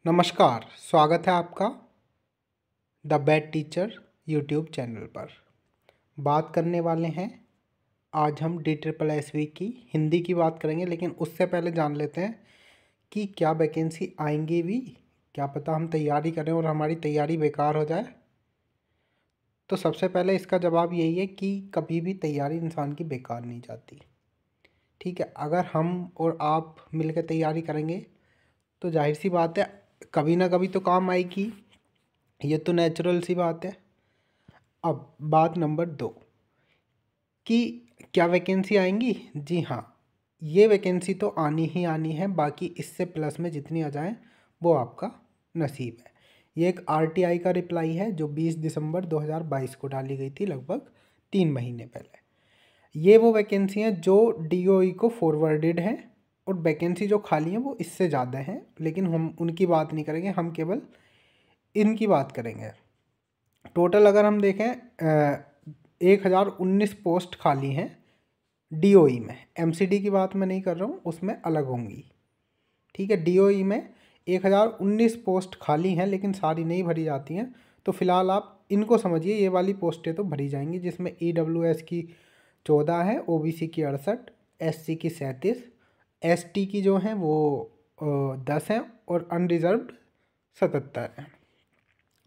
नमस्कार, स्वागत है आपका the bed teacher YouTube channel पर। बात करने वाले हैं आज हम DSSV की हिंदी की बात करेंगे, लेकिन उससे पहले जान लेते हैं कि क्या वैकेंसी आएंगी भी। क्या पता हम तैयारी करें और हमारी तैयारी बेकार हो जाए। तो सबसे पहले इसका जवाब यही है कि कभी भी तैयारी इंसान की बेकार नहीं जाती। ठीक है, अगर हम और आप मिलकर तैयारी करेंगे तो जाहिर सी बात है कभी ना कभी तो काम आएगी। ये तो नेचुरल सी बात है। अब बात नंबर 2 कि क्या वैकेंसी आएंगी। जी हाँ, ये वैकेंसी तो आनी ही आनी है। बाकी इससे प्लस में जितनी आ जाए वो आपका नसीब है। ये एक RTI का रिप्लाई है जो 20 दिसंबर 2022 को डाली गई थी, लगभग 3 महीने पहले। ये वो वैकेंसी हैं जो DOE को फॉरवर्डेड हैं, और वैकेंसी जो खाली हैं वो इससे ज़्यादा हैं, लेकिन हम उनकी बात नहीं करेंगे, हम केवल इनकी बात करेंगे। टोटल अगर हम देखें 1019 पोस्ट खाली हैं DOE में। MCD की बात मैं नहीं कर रहा हूँ, उसमें अलग होंगी। ठीक है, DOE में 1019 पोस्ट खाली हैं, लेकिन सारी नहीं भरी जाती हैं। तो फिलहाल आप इनको समझिए, ये वाली पोस्टें तो भरी जाएंगी, जिसमें EWS की 14 है, OBC की 68, SC की 37, ST की जो हैं वो 10 हैं, और अनरिजर्व्ड 77 हैं।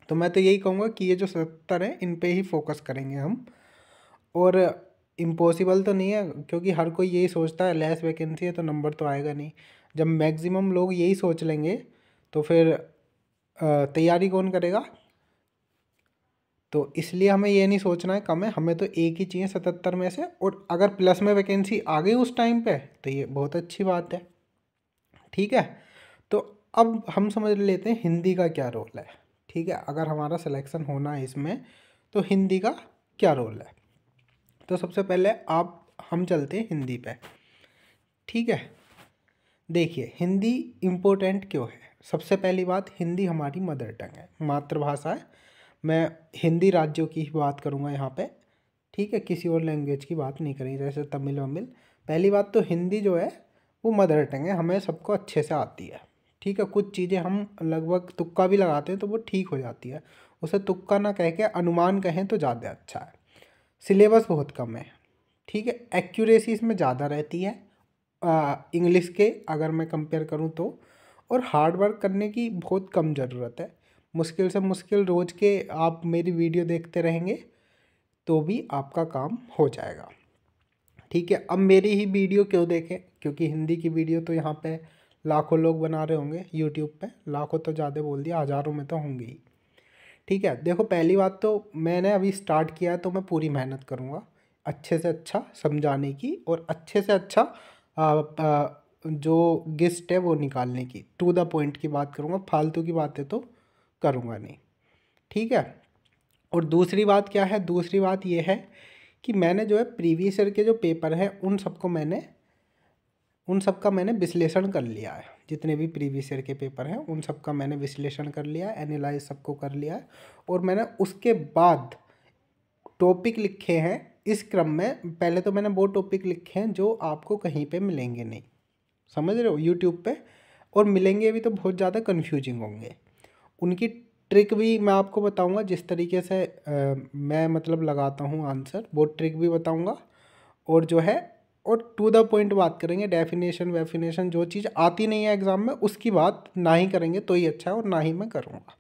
तो मैं तो यही कहूँगा कि ये जो 77 हैं इन पे ही फोकस करेंगे हम। और इम्पॉसिबल तो नहीं है, क्योंकि हर कोई यही सोचता है लेस वैकेंसी है तो नंबर तो आएगा नहीं। जब मैक्सिमम लोग यही सोच लेंगे तो फिर तैयारी कौन करेगा। तो इसलिए हमें ये नहीं सोचना है कम है, हमें तो एक ही चाहिए 77 में से। और अगर प्लस में वैकेंसी आ गई उस टाइम पे तो ये बहुत अच्छी बात है। ठीक है, तो अब हम समझ लेते हैं हिंदी का क्या रोल है। ठीक है, अगर हमारा सिलेक्शन होना है इसमें तो हिंदी का क्या रोल है। तो सबसे पहले हम चलते हैं हिंदी पे। ठीक है, देखिए हिंदी इम्पोर्टेंट क्यों है। सबसे पहली बात, हिंदी हमारी मदर टंग है, मातृभाषा है। मैं हिंदी राज्यों की ही बात करूँगा यहाँ पे। ठीक है, किसी और लैंग्वेज की बात नहीं करेंगे, जैसे तमिल वमिल। पहली बात तो हिंदी जो है वो मदर टंग है, हमें सबको अच्छे से आती है। ठीक है, कुछ चीज़ें हम लगभग तुक्का भी लगाते हैं तो वो ठीक हो जाती है। उसे तुक्का ना कह के अनुमान कहें तो ज़्यादा अच्छा है। सिलेबस बहुत कम है। ठीक है, एक्यूरेसी इसमें ज़्यादा रहती है इंग्लिश के अगर मैं कंपेयर करूँ तो। और हार्ड वर्क करने की बहुत कम ज़रूरत है। मुश्किल से मुश्किल रोज़ के आप मेरी वीडियो देखते रहेंगे तो भी आपका काम हो जाएगा। ठीक है, अब मेरी ही वीडियो क्यों देखें, क्योंकि हिंदी की वीडियो तो यहाँ पे लाखों लोग बना रहे होंगे यूट्यूब पे। लाखों तो ज़्यादा बोल दिया, हज़ारों में तो होंगे ही। ठीक है, देखो पहली बात तो मैंने अभी स्टार्ट किया है तो मैं पूरी मेहनत करूँगा अच्छे से अच्छा समझाने की, और अच्छे से अच्छा जो गेस्ट है वो निकालने की। टू द पॉइंट की बात करूँगा, फालतू की बातें तो करूँगा नहीं। ठीक है, और दूसरी बात क्या है, दूसरी बात ये है कि मैंने जो है प्रीवियस ईयर के जो पेपर हैं उन सब का मैंने विश्लेषण कर लिया है। जितने भी प्रीवियस ईयर के पेपर हैं उन सब का मैंने विश्लेषण कर लिया है, एनालाइज सबको कर लिया है। और मैंने उसके बाद टॉपिक लिखे हैं इस क्रम में। पहले तो मैंने वो टॉपिक लिखे हैं जो आपको कहीं पे मिलेंगे नहीं, समझ रहे हो, यूट्यूब पे। और मिलेंगे भी तो बहुत ज़्यादा कन्फ्यूजिंग होंगे। उनकी ट्रिक भी मैं आपको बताऊंगा, जिस तरीके से मैं मतलब लगाता हूँ आंसर, वो ट्रिक भी बताऊंगा। और जो है, और टू द पॉइंट बात करेंगे। डेफिनेशन वेफिनेशन जो चीज़ आती नहीं है एग्ज़ाम में उसकी बात ना ही करेंगे तो ही अच्छा है, और ना ही मैं करूँगा।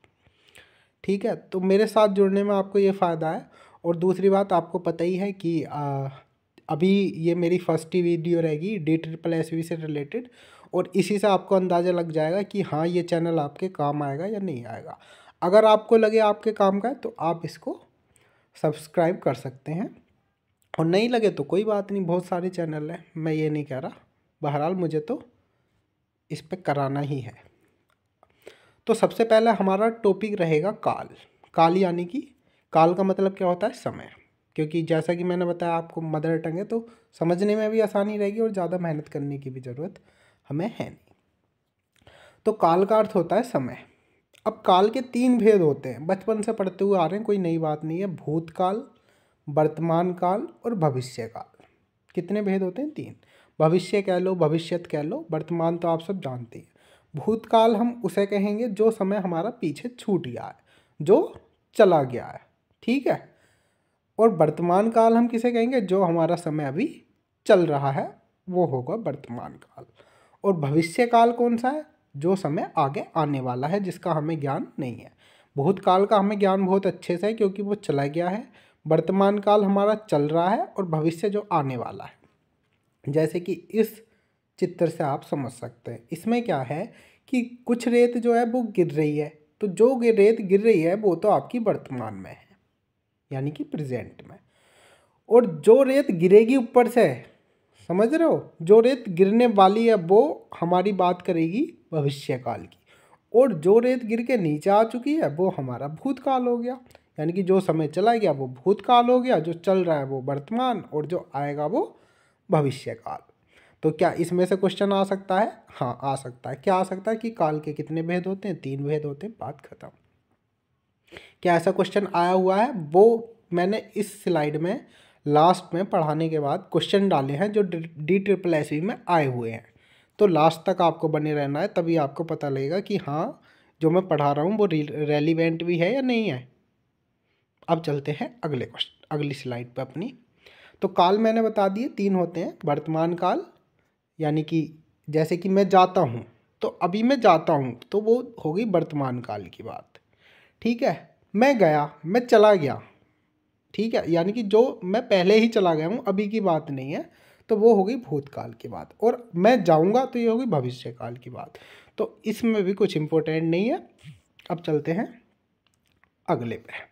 ठीक है, तो मेरे साथ जुड़ने में आपको ये फ़ायदा है। और दूसरी बात, आपको पता ही है कि अभी ये मेरी फर्स्ट ही वीडियो रहेगी DSSV से रिलेटेड, और इसी से आपको अंदाज़ा लग जाएगा कि हाँ ये चैनल आपके काम आएगा या नहीं आएगा। अगर आपको लगे आपके काम का है तो आप इसको सब्सक्राइब कर सकते हैं, और नहीं लगे तो कोई बात नहीं, बहुत सारे चैनल हैं, मैं ये नहीं कह रहा। बहरहाल मुझे तो इस पर कराना ही है। तो सबसे पहला हमारा टॉपिक रहेगा काल। काल यानी कि काल का मतलब क्या होता है, समय। क्योंकि जैसा कि मैंने बताया आपको मदर टंग है तो समझने में भी आसानी रहेगी, और ज़्यादा मेहनत करने की भी ज़रूरत हमें है नहीं। तो काल का अर्थ होता है समय। अब काल के 3 भेद होते हैं, बचपन से पढ़ते हुए आ रहे हैं, कोई नई बात नहीं है। भूतकाल, वर्तमान काल और भविष्य काल। कितने भेद होते हैं, 3। भविष्य कह लो, भविष्यत कह लो, वर्तमान तो आप सब जानते हैं। भूतकाल हम उसे कहेंगे जो समय हमारा पीछे छूट गया है, जो चला गया है, ठीक है। और वर्तमान काल हम किसे कहेंगे, जो हमारा समय अभी चल रहा है, वो होगा वर्तमान काल। और भविष्य काल कौन सा है, जो समय आगे आने वाला है, जिसका हमें ज्ञान नहीं है। भूतकाल का हमें ज्ञान बहुत अच्छे से है क्योंकि वो चला गया है। वर्तमान काल हमारा चल रहा है और भविष्य जो आने वाला है, जैसे कि इस चित्र से आप समझ सकते हैं। इसमें क्या है कि कुछ रेत जो है वो गिर रही है, तो जो रेत गिर रही है वो तो आपकी वर्तमान में है, यानी कि प्रेजेंट में। और जो रेत गिरेगी ऊपर से, समझ रहे हो, जो रेत गिरने वाली है वो हमारी बात करेगी भविष्य काल की। और जो रेत गिर के नीचे आ चुकी है वो हमारा भूतकाल हो गया, यानी कि जो समय चला गया वो भूतकाल हो गया, जो चल रहा है वो वर्तमान, और जो आएगा वो भविष्य काल। तो क्या इसमें से क्वेश्चन आ सकता है? हाँ, आ सकता है। क्या आ सकता है कि काल के कितने भेद होते हैं? 3 भेद होते हैं, बात खत्म। क्या ऐसा क्वेश्चन आया हुआ है? वो मैंने इस स्लाइड में लास्ट में पढ़ाने के बाद क्वेश्चन डाले हैं जो DSSS में आए हुए हैं। तो लास्ट तक आपको बने रहना है, तभी आपको पता लगेगा कि हाँ जो मैं पढ़ा रहा हूँ वो रेलिवेंट भी है या नहीं है। अब चलते हैं अगले क्वेश्चन, अगली स्लाइड पर अपनी। तो काल मैंने बता दिए 3 होते हैं। वर्तमान काल, यानी कि जैसे कि मैं जाता हूँ, तो अभी मैं जाता हूँ, तो वो हो गई वर्तमान काल की बात, ठीक है। मैं गया, मैं चला गया, ठीक है, यानी कि जो मैं पहले ही चला गया हूँ, अभी की बात नहीं है, तो वो हो गई भूतकाल की बात। और मैं जाऊँगा तो ये होगी भविष्य काल की बात। तो इसमें भी कुछ इम्पोर्टेंट नहीं है। अब चलते हैं अगले पे।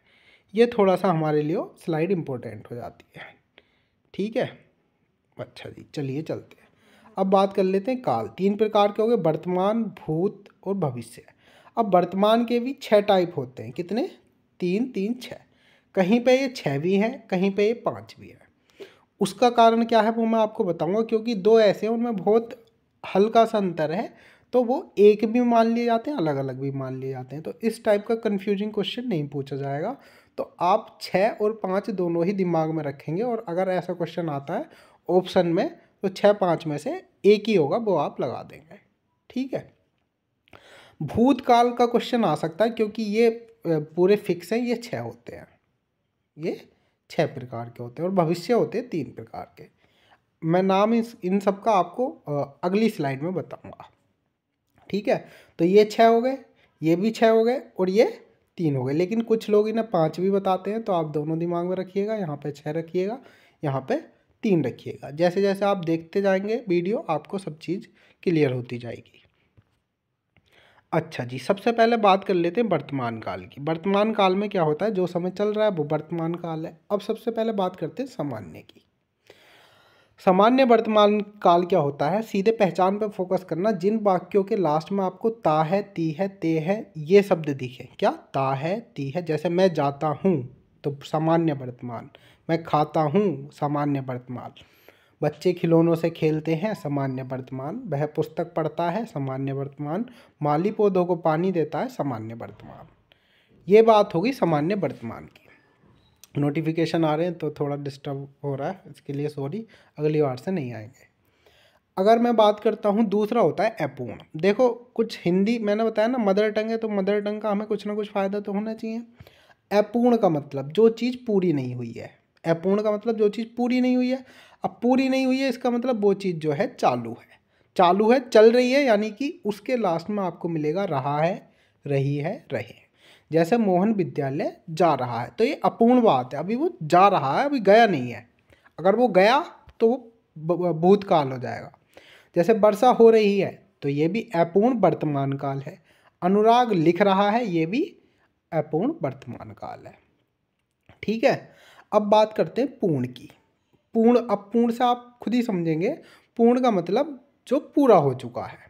ये थोड़ा सा हमारे लिए स्लाइड इम्पोर्टेंट हो जाती है, ठीक है। अच्छा जी, चलिए चलते हैं। अब बात कर लेते हैं काल। 3 प्रकार के हो गए, वर्तमान, भूत और भविष्य। अब वर्तमान के भी 6 टाइप होते हैं। कितने? 3 3 6। कहीं पे ये 6 भी हैं, कहीं पे ये 5 भी है। उसका कारण क्या है वो मैं आपको बताऊंगा, क्योंकि 2 ऐसे हैं उनमें बहुत हल्का सा अंतर है, तो वो एक भी मान लिए जाते हैं, अलग अलग भी मान लिए जाते हैं। तो इस टाइप का कन्फ्यूजिंग क्वेश्चन नहीं पूछा जाएगा। तो आप 6 और 5 दोनों ही दिमाग में रखेंगे, और अगर ऐसा क्वेश्चन आता है ऑप्शन में तो 6 5 में से एक ही होगा, वो आप लगा देंगे, ठीक है। भूतकाल का क्वेश्चन आ सकता है क्योंकि ये पूरे फिक्स हैं, ये 6 होते हैं, ये 6 प्रकार के होते हैं। और भविष्य होते हैं 3 प्रकार के। मैं नाम इन सब का आपको अगली स्लाइड में बताऊंगा, ठीक है। तो ये 6 हो गए, ये भी 6 हो गए, और ये 3 हो गए। लेकिन कुछ लोग इन्हें 5 भी बताते हैं, तो आप दोनों दिमाग में रखिएगा, यहाँ पे 6 रखिएगा, यहाँ पे 3 रखिएगा। जैसे जैसे आप देखते जाएंगे वीडियो, आपको सब चीज़ क्लियर होती जाएगी। अच्छा जी, सबसे पहले बात कर लेते हैं वर्तमान काल की। वर्तमान काल में क्या होता है, जो समय चल रहा है वो वर्तमान काल है। अब सबसे पहले बात करते हैं सामान्य की। सामान्य वर्तमान काल क्या होता है, सीधे पहचान पर फोकस करना। जिन वाक्यों के लास्ट में आपको ता है, ती है, ते है, ये शब्द दिखे, क्या ता है, ती है। जैसे मैं जाता हूँ तो सामान्य वर्तमान, मैं खाता हूँ सामान्य वर्तमान, बच्चे खिलौनों से खेलते हैं सामान्य वर्तमान, वह पुस्तक पढ़ता है सामान्य वर्तमान, माली पौधों को पानी देता है सामान्य वर्तमान। ये बात होगी सामान्य वर्तमान की। नोटिफिकेशन आ रहे हैं तो थोड़ा डिस्टर्ब हो रहा है, इसके लिए सॉरी, अगली बार से नहीं आएंगे। अगर मैं बात करता हूँ, दूसरा होता है अपूर्ण। देखो कुछ हिंदी मैंने बताया ना मदर टंग है, तो मदर टंग का हमें कुछ ना कुछ फ़ायदा तो होना चाहिए। अपूर्ण का मतलब जो चीज़ पूरी नहीं हुई है, अपूर्ण का मतलब जो चीज़ पूरी नहीं हुई है। अब पूरी नहीं हुई है इसका मतलब वो चीज़ जो है चालू है, चालू है, चल रही है, यानी कि उसके लास्ट में आपको मिलेगा रहा है, रही है, रहे। जैसे मोहन विद्यालय जा रहा है, तो ये अपूर्ण बात है, अभी वो जा रहा है, अभी गया नहीं है। अगर वो गया तो वो भूतकाल हो जाएगा। जैसे वर्षा हो रही है, तो ये भी अपूर्ण वर्तमान काल है। अनुराग लिख रहा है, ये भी अपूर्ण वर्तमान काल है, ठीक है। अब बात करते हैं पूर्ण की। पूर्ण, अब पूर्ण से आप खुद ही समझेंगे। पूर्ण का मतलब जो पूरा हो चुका है।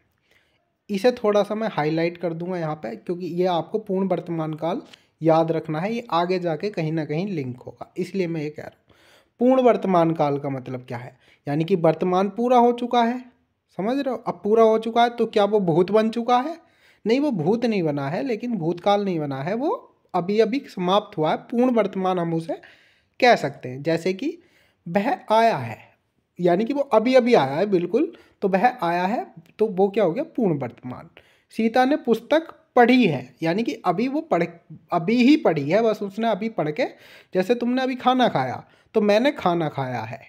इसे थोड़ा सा मैं हाईलाइट कर दूंगा यहाँ पे, क्योंकि ये आपको पूर्ण वर्तमान काल याद रखना है, ये आगे जाके कहीं ना कहीं लिंक होगा, इसलिए मैं ये कह रहा हूँ। पूर्ण वर्तमान काल का मतलब क्या है, यानी कि वर्तमान पूरा हो चुका है, समझ रहे हो। अब पूरा हो चुका है तो क्या वो भूत बन चुका है? नहीं, वो भूत नहीं बना है, लेकिन भूतकाल नहीं बना है, वो अभी अभी समाप्त हुआ है। पूर्ण वर्तमान हम उसे कह सकते हैं। जैसे कि वह आया है, यानी कि वो अभी अभी आया है, बिल्कुल, तो वह आया है, तो वो क्या हो गया, पूर्ण वर्तमान। सीता ने पुस्तक पढ़ी है, यानी कि अभी ही पढ़ी है, बस उसने अभी पढ़ के, जैसे तुमने अभी खाना खाया तो मैंने खाना खाया है,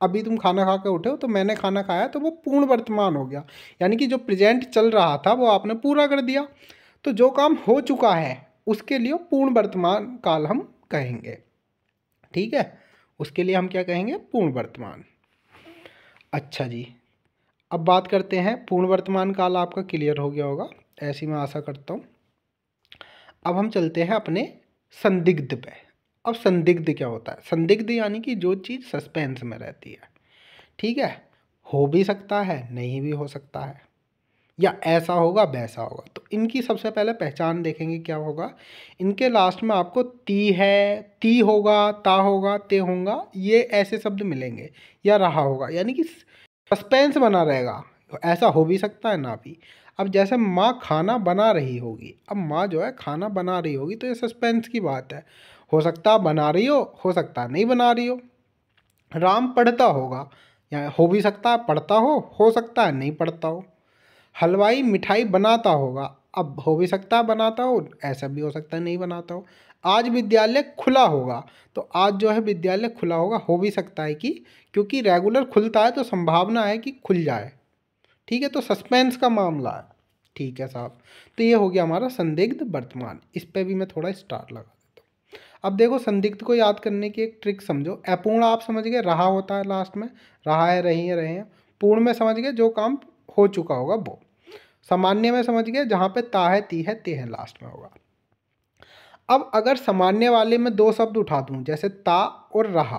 अभी तुम खाना खा के उठे हो तो मैंने खाना खाया, तो वो पूर्ण वर्तमान हो गया, यानी कि जो प्रेजेंट चल रहा था वो आपने पूरा कर दिया। तो जो काम हो चुका है उसके लिए पूर्ण वर्तमान काल हम कहेंगे। ठीक है, उसके लिए हम क्या कहेंगे? पूर्ण वर्तमान। अच्छा जी, अब बात करते हैं, पूर्ण वर्तमान काल आपका क्लियर हो गया होगा, ऐसी मैं आशा करता हूँ। अब हम चलते हैं अपने संदिग्ध पे। अब संदिग्ध क्या होता है? संदिग्ध यानी कि जो चीज़ सस्पेंस में रहती है। ठीक है, हो भी सकता है, नहीं भी हो सकता है, या ऐसा होगा वैसा होगा। तो इनकी सबसे पहले पहचान देखेंगे, क्या होगा? इनके लास्ट में आपको ती है, ती होगा, ता होगा, ते होगा, ये ऐसे शब्द मिलेंगे, या रहा होगा, यानी कि सस्पेंस बना रहेगा। ऐसा हो भी सकता है, ना भी। अब जैसे माँ खाना बना रही होगी, अब माँ जो है खाना बना रही होगी, तो ये सस्पेंस की बात है, हो सकता है बना रही हो सकता है नहीं बना रही हो। राम पढ़ता होगा, या हो भी सकता है पढ़ता हो सकता है नहीं पढ़ता हो। हलवाई मिठाई बनाता होगा, अब हो भी सकता है बनाता हो, ऐसा भी हो सकता है नहीं बनाता हो। आज विद्यालय खुला होगा, तो आज जो है विद्यालय खुला होगा, हो भी सकता है कि, क्योंकि रेगुलर खुलता है तो संभावना है कि खुल जाए। ठीक है, तो सस्पेंस का मामला है। ठीक है साहब, तो ये हो गया हमारा संदिग्ध वर्तमान। इस पे भी मैं थोड़ा स्टार लगा देता हूँ। अब देखो, संदिग्ध को याद करने की एक ट्रिक समझो। अपूर्ण आप समझ गए, रहा होता है लास्ट में, रहा है, रही है, रहे हैं। पूर्ण में समझ गए जो काम हो चुका होगा वो। सामान्य में समझ गए जहाँ पे ता है, ती है, ते है लास्ट में होगा। अब अगर सामान्य वाले में दो शब्द उठा दूँ, जैसे ता और रहा।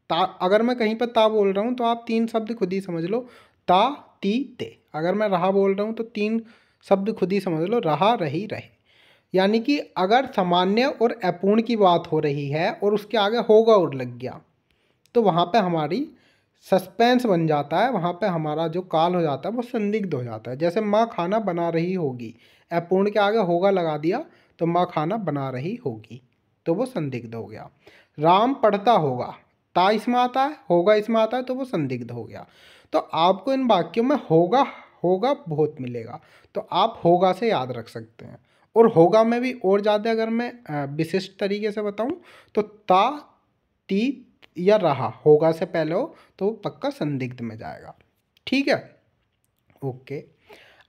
ता, अगर मैं कहीं पर ता बोल रहा हूँ तो आप तीन शब्द खुद ही समझ लो, ता, ती, ते। अगर मैं रहा बोल रहा हूँ तो तीन शब्द खुद ही समझ लो, रहा, रही, रहे। यानी कि अगर सामान्य और अपूर्ण की बात हो रही है और उसके आगे होगा और लग गया, तो वहाँ पे हमारी सस्पेंस बन जाता है, वहाँ पे हमारा जो काल हो जाता है वो संदिग्ध हो जाता है। जैसे माँ खाना बना रही होगी, अपूर्ण के आगे होगा लगा दिया, तो माँ खाना बना रही होगी, तो वो संदिग्ध हो गया। राम पढ़ता होगा, ता इसमें आता है, होगा इसमें आता है, तो वो संदिग्ध हो गया। तो आपको इन वाक्यों में होगा होगा बहुत मिलेगा, तो आप होगा से याद रख सकते हैं। और होगा में भी और ज़्यादा अगर मैं विशिष्ट तरीके से बताऊं, तो ता, ती या रहा, होगा से पहले हो तो वो पक्का संदिग्ध में जाएगा। ठीक है, ओके।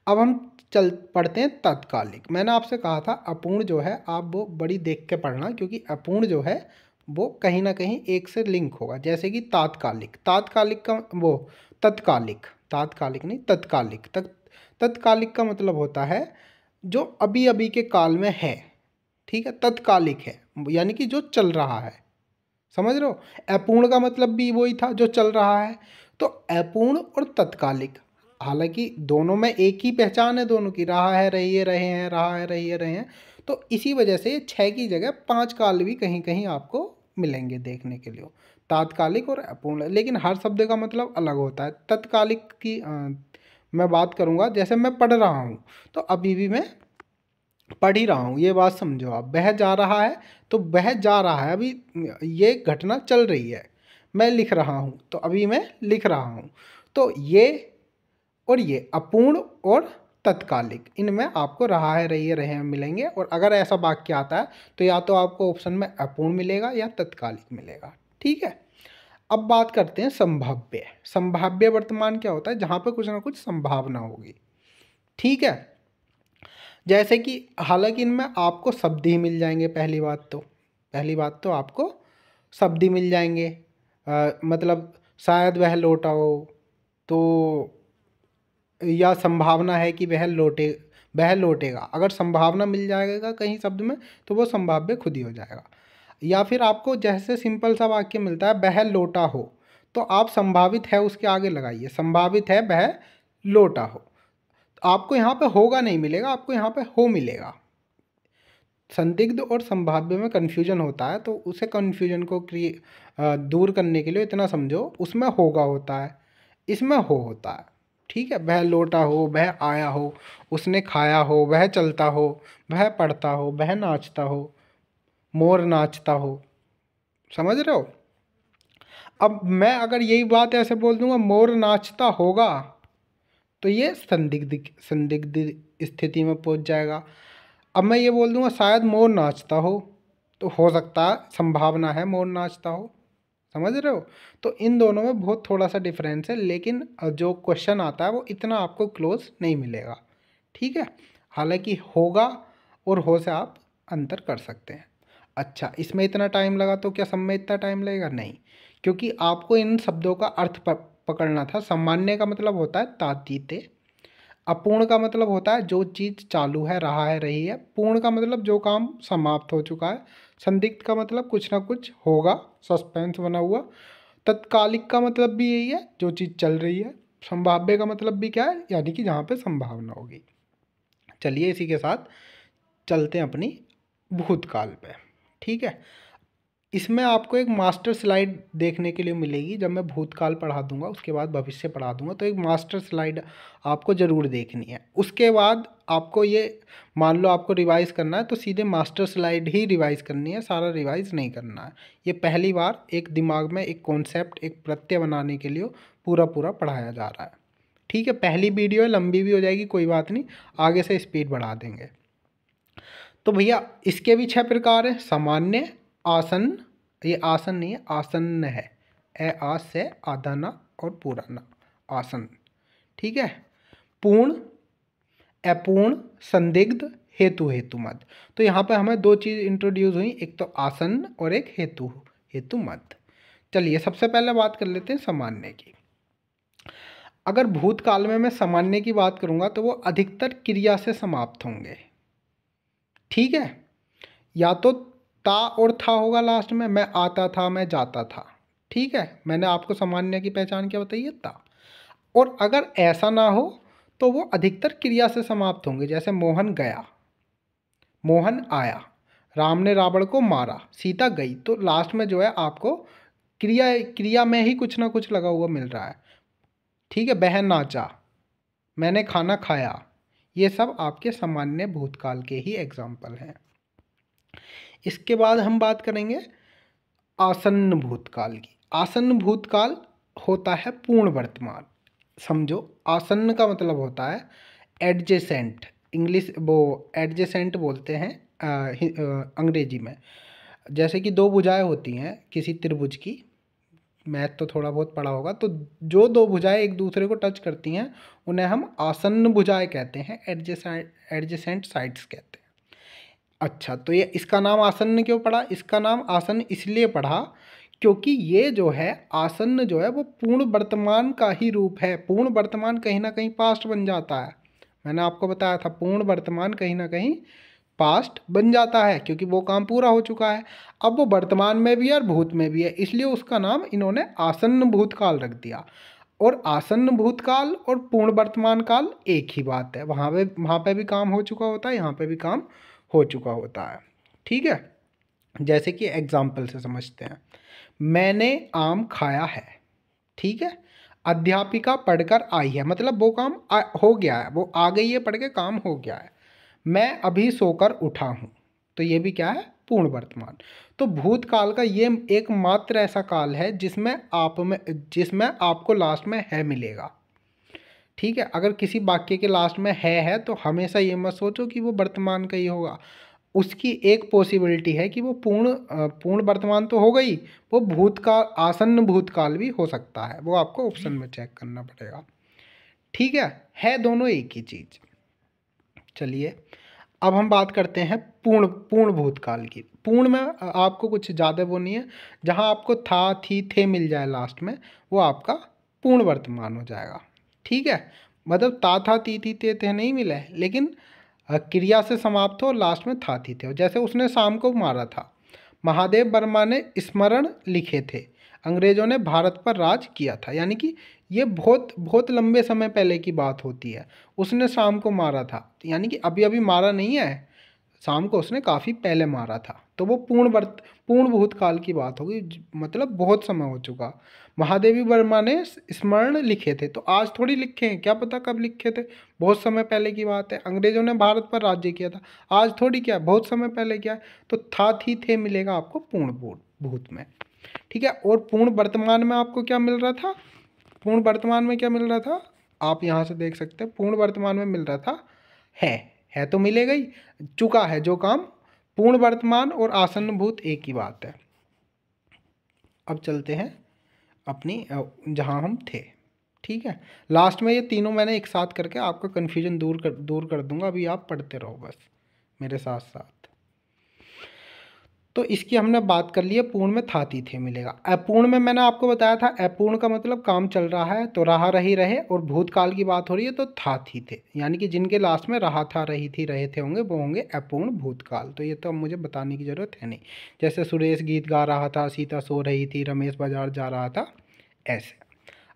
अब हम चल पढ़ते हैं तत्कालिक। मैंने आपसे कहा था अपूर्ण जो है आप वो बड़ी देख के पढ़ना, क्योंकि अपूर्ण जो है वो कहीं ना कहीं एक से लिंक होगा। जैसे कि तात्कालिक, तात्कालिक का वो तत्कालिक, तात्कालिक नहीं तत्कालिक, तत्कालिक का मतलब होता है जो अभी अभी के काल में है। ठीक है, तत्कालिक है यानी कि जो चल रहा है, समझ रहे हो। अपूर्ण का मतलब भी वही था, जो चल रहा है। तो अपूर्ण और तत्कालिक, हालांकि दोनों में एक ही पहचान है दोनों की, रहा है, रही है, रहे हैं, रहा है, रही है, रहे हैं। तो इसी वजह से 6 की जगह 5 काल भी कहीं कहीं आपको मिलेंगे देखने के लिए, तात्कालिक और अपूर्ण। लेकिन हर शब्द का मतलब अलग होता है। तत्कालिक की मैं बात करूँगा, जैसे मैं पढ़ रहा हूँ, तो अभी भी मैं पढ़ ही रहा हूँ, ये बात समझो आप। वह जा रहा है, तो वह जा रहा है, अभी ये घटना चल रही है। मैं लिख रहा हूँ, तो अभी मैं लिख रहा हूँ। तो ये और ये अपूर्ण और तत्कालिक, इनमें आपको रहा है, रही है, रहे हैं मिलेंगे। और अगर ऐसा वाक्य आता है तो या तो आपको ऑप्शन में अपूर्ण मिलेगा या तत्कालिक मिलेगा। ठीक है, अब बात करते हैं संभाव्य। संभाव्य वर्तमान क्या होता है? जहाँ पे कुछ ना कुछ संभावना होगी। ठीक है, जैसे कि हालांकि इनमें आपको शब्द ही मिल जाएंगे। पहली बात तो आपको शब्द ही मिल जाएंगे। मतलब शायद वह लौटा हो, तो या संभावना है कि वह लौटेगा। अगर संभावना मिल जाएगा कहीं शब्द में तो वो संभाव्य खुद ही हो जाएगा। या फिर आपको जैसे सिंपल सा वाक्य मिलता है, वह लौटा हो, तो आप संभावित है उसके आगे लगाइए, संभावित है वह लौटा हो। आपको यहाँ पे होगा नहीं मिलेगा, आपको यहाँ पे हो मिलेगा। संदिग्ध और संभाव्य में कन्फ्यूजन होता है, तो उसे कन्फ्यूजन को दूर करने के लिए इतना समझो, उसमें होगा होता है, इसमें हो होता है। ठीक है, वह लौटा हो, वह आया हो, उसने खाया हो, वह चलता हो, वह पढ़ता हो, वह नाचता हो, मोर नाचता हो। समझ रहे हो? अब मैं अगर यही बात ऐसे बोल दूंगा, मोर नाचता होगा, तो ये संदिग्ध स्थिति में पहुंच जाएगा। अब मैं ये बोल दूंगा शायद मोर नाचता हो, तो हो सकता है, संभावना है मोर नाचता हो। समझ रहे हो? तो इन दोनों में बहुत थोड़ा सा डिफरेंस है, लेकिन जो क्वेश्चन आता है वो इतना आपको क्लोज नहीं मिलेगा। ठीक है, हालांकि होगा और हो से आप अंतर कर सकते हैं। अच्छा, इसमें इतना टाइम लगा तो क्या सब में इतना टाइम लगेगा? नहीं, क्योंकि आपको इन शब्दों का अर्थ पकड़ना था। सामान्य का मतलब होता है तातीते, अपूर्ण का मतलब होता है जो चीज़ चालू है, रहा है, रही है। पूर्ण का मतलब जो काम समाप्त हो चुका है। संदिग्ध का मतलब कुछ ना कुछ होगा, सस्पेंस बना हुआ। तत्कालिक का मतलब भी यही है, जो चीज़ चल रही है। संभाव्य का मतलब भी क्या है? यानी कि जहाँ पे संभावना होगी। चलिए इसी के साथ चलते हैं अपनी भूतकाल पे। ठीक है, इसमें आपको एक मास्टर स्लाइड देखने के लिए मिलेगी। जब मैं भूतकाल पढ़ा दूंगा उसके बाद भविष्य पढ़ा दूंगा, तो एक मास्टर स्लाइड आपको ज़रूर देखनी है। उसके बाद आपको ये, मान लो आपको रिवाइज करना है तो सीधे मास्टर स्लाइड ही रिवाइज करनी है, सारा रिवाइज नहीं करना है। ये पहली बार एक दिमाग में एक कॉन्सेप्ट, एक प्रत्यय बनाने के लिए पूरा पूरा पढ़ाया जा रहा है। ठीक है, पहली वीडियो है, लंबी भी हो जाएगी, कोई बात नहीं, आगे से स्पीड बढ़ा देंगे। तो भैया इसके भी 6 प्रकार हैं। सामान्य, आसन, ये आसन नहीं है, आसन्न है, आस से आधा ना और पूरा ना, आसन। ठीक है, पूर्ण, अपूर्ण, संदिग्ध, हेतु, हेतु मत। तो यहाँ पे हमें 2 चीज़ इंट्रोड्यूस हुई, एक तो आसन्न और एक हेतु, हेतु मत। चलिए सबसे पहले बात कर लेते हैं सामान्य की। अगर भूतकाल में मैं सामान्य की बात करूँगा तो वो अधिकतर क्रिया से समाप्त होंगे। ठीक है, या तो ता और था होगा लास्ट में, मैं आता था, मैं जाता था। ठीक है, मैंने आपको सामान्य की पहचान क्या बताई है? ता। और अगर ऐसा ना हो तो वो अधिकतर क्रिया से समाप्त होंगे। जैसे मोहन गया, मोहन आया, राम ने रावण को मारा, सीता गई। तो लास्ट में जो है आपको क्रिया क्रिया में ही कुछ ना कुछ लगा हुआ मिल रहा है। ठीक है, बहन नाचा, मैंने खाना खाया, ये सब आपके सामान्य भूतकाल के ही एग्जाम्पल हैं। इसके बाद हम बात करेंगे आसन्न भूतकाल की। आसन्न भूतकाल होता है पूर्ण वर्तमान। समझो, आसन्न का मतलब होता है एडजेसेंट, इंग्लिश वो एडजेसेंट बोलते हैं अंग्रेजी में। जैसे कि 2 भुजाएं होती हैं किसी त्रिभुज की, मैथ तो थोड़ा बहुत पढ़ा होगा, तो जो 2 भुजाएं एक दूसरे को टच करती हैं उन्हें हम आसन्न भुजाएं कहते हैं, एडजेसेंट साइड्स कहते हैं। अच्छा, तो ये इसका नाम आसन्न क्यों पड़ा? इसका नाम आसन्न इसलिए पड़ा क्योंकि ये जो है आसन्न जो है वो पूर्ण वर्तमान का ही रूप है। पूर्ण वर्तमान कहीं ना कहीं पास्ट बन जाता है। मैंने आपको बताया था पूर्ण वर्तमान कहीं ना कहीं पास्ट बन जाता है, क्योंकि वो काम पूरा हो चुका है। अब वो वर्तमान में भी है और भूत में भी है, इसलिए उसका नाम इन्होंने आसन्न भूतकाल रख दिया। और आसन्न भूतकाल और पूर्ण वर्तमान काल एक ही बात है। वहाँ पे भी काम हो चुका होता है, यहाँ पे भी काम हो चुका होता है। ठीक है, जैसे कि एग्जाम्पल से समझते हैं। मैंने आम खाया है। ठीक है, अध्यापिका पढ़कर आई है, मतलब वो काम हो गया है, वो आ गई है पढ़ के, काम हो गया है। मैं अभी सोकर उठा हूँ, तो ये भी क्या है? पूर्ण वर्तमान। तो भूतकाल का ये एकमात्र ऐसा काल है जिसमें आपको लास्ट में है मिलेगा। ठीक है, अगर किसी वाक्य के लास्ट में है तो हमेशा ये मत सोचो कि वो वर्तमान का ही होगा। उसकी एक पॉसिबिलिटी है कि वो पूर्ण वर्तमान तो हो गई, वो भूतकाल, आसन्न भूतकाल भी हो सकता है। वो आपको ऑप्शन में चेक करना पड़ेगा। ठीक है दोनों एक ही चीज़। चलिए अब हम बात करते हैं पूर्ण भूतकाल की। पूर्ण में आपको कुछ ज़्यादा वो नहीं है, जहाँ आपको था, थी, थे मिल जाए लास्ट में, वो आपका पूर्ण वर्तमान हो जाएगा। ठीक है, मतलब ता, था, ती, थी, थे नहीं मिले, लेकिन क्रिया से समाप्त हो, लास्ट में था, थी, थे हो। जैसे उसने शाम को मारा था, महादेव वर्मा ने स्मरण लिखे थे, अंग्रेजों ने भारत पर राज किया था। यानी कि ये बहुत बहुत लंबे समय पहले की बात होती है। उसने शाम को मारा था, यानी कि अभी अभी मारा नहीं है, शाम को उसने काफ़ी पहले मारा था। तो वो पूर्ण भूतकाल की बात होगी, मतलब बहुत समय हो चुका। महादेवी वर्मा ने स्मरण लिखे थे, तो आज थोड़ी लिखे हैं, क्या पता कब लिखे थे, बहुत समय पहले की बात है। अंग्रेजों ने भारत पर राज्य किया था, आज थोड़ी क्या, बहुत समय पहले किया है। तो था, थी, थे मिलेगा आपको पूर्ण भूत में। ठीक है, और पूर्ण वर्तमान में आपको क्या मिल रहा था? पूर्ण वर्तमान में क्या मिल रहा था? आप यहाँ से देख सकते हैं पूर्ण वर्तमान में मिल रहा था है तो मिलेगा ही, चुका है जो काम। पूर्ण वर्तमान और आसन्न भूत एक ही बात है। अब चलते हैं अपनी जहाँ हम थे। ठीक है, लास्ट में ये तीनों मैंने एक साथ करके आपका कन्फ्यूजन दूर कर दूंगा। अभी आप पढ़ते रहो बस मेरे साथ साथ। तो इसकी हमने बात कर ली है, पूर्ण में था थी थे मिलेगा। अपूर्ण में मैंने आपको बताया था, अपूर्ण का मतलब काम चल रहा है तो रहा रही रहे, और भूतकाल की बात हो रही है तो था थी थे, यानी कि जिनके लास्ट में रहा था रही थी रहे थे होंगे वो होंगे अपूर्ण भूतकाल। तो ये तो अब मुझे बताने की ज़रूरत है नहीं। जैसे सुरेश गीत गा रहा था, सीता सो रही थी, रमेश बाजार जा रहा था, ऐसे।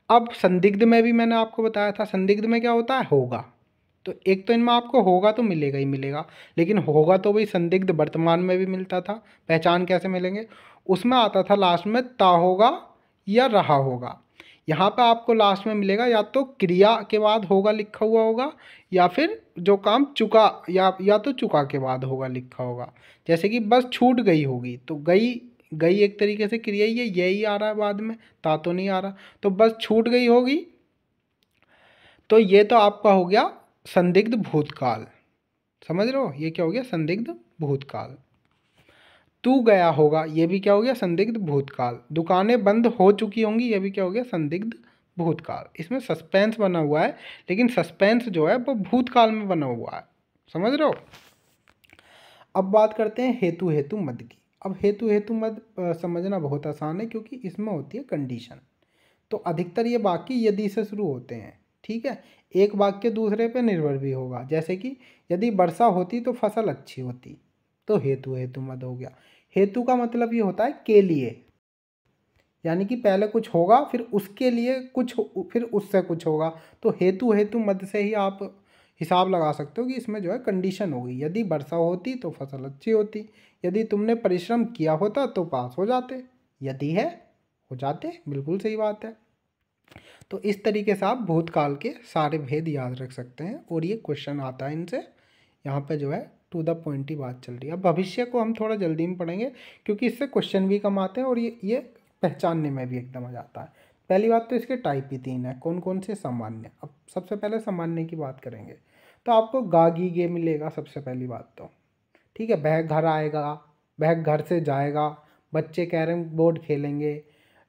अब संदिग्ध में भी मैंने आपको बताया था, संदिग्ध में क्या होता है, होगा। तो एक तो इनमें आपको होगा तो मिलेगा ही मिलेगा, लेकिन होगा तो भाई संदिग्ध वर्तमान में भी मिलता था, पहचान कैसे मिलेंगे, उसमें आता था लास्ट में ता होगा या रहा होगा। यहाँ पे आपको लास्ट में मिलेगा या तो क्रिया के बाद होगा लिखा हुआ होगा, या फिर जो काम चुका या तो चुका के बाद होगा लिखा होगा। जैसे कि बस छूट गई होगी, तो गई गई एक तरीके से क्रिया ही है, यही आ रहा है बाद में, ता तो नहीं आ रहा, तो बस छूट गई होगी। तो ये तो आपका हो गया संदिग्ध भूतकाल, समझ रहे हो, ये क्या हो गया, संदिग्ध भूतकाल। तू गया होगा, ये भी क्या हो गया, संदिग्ध भूतकाल। दुकानें बंद हो चुकी होंगी, ये भी क्या हो गया, संदिग्ध भूतकाल। इसमें सस्पेंस बना हुआ है, लेकिन सस्पेंस जो है वो भूतकाल में बना हुआ है, समझ रहे हो। अब बात करते हैं हेतु हेतु मद की। अब हेतु हेतु मद समझना बहुत आसान है, क्योंकि इसमें होती है कंडीशन। तो अधिकतर ये वाक्य यदि से शुरू होते हैं, ठीक है। एक वाक्य दूसरे पे निर्भर भी होगा, जैसे कि यदि वर्षा होती तो फसल अच्छी होती, तो हेतु हेतु मद हो गया। हेतु का मतलब ये होता है के लिए, यानी कि पहले कुछ होगा फिर उसके लिए कुछ फिर उससे कुछ होगा। तो हेतु हेतु मद से ही आप हिसाब लगा सकते हो कि इसमें जो है कंडीशन होगी। यदि वर्षा होती तो फसल अच्छी होती, यदि तुमने परिश्रम किया होता तो पास हो जाते, यदि है हो जाते, बिल्कुल सही बात है। तो इस तरीके से आप भूतकाल के सारे भेद याद रख सकते हैं, और ये क्वेश्चन आता है इनसे। यहाँ पे जो है टू द पॉइंट ही बात चल रही है। अब भविष्य को हम थोड़ा जल्दी में पढ़ेंगे, क्योंकि इससे क्वेश्चन भी कम आते हैं और ये पहचानने में भी एकदम आ जाता है। पहली बात तो इसके टाइप ही 3 है, कौन कौन से, सामान्य। अब सबसे पहले सामान्य की बात करेंगे, तो आपको गा गी गे मिलेगा सबसे पहली बात तो, ठीक है। वह घर आएगा, वह घर से जाएगा, बच्चे कैरम बोर्ड खेलेंगे,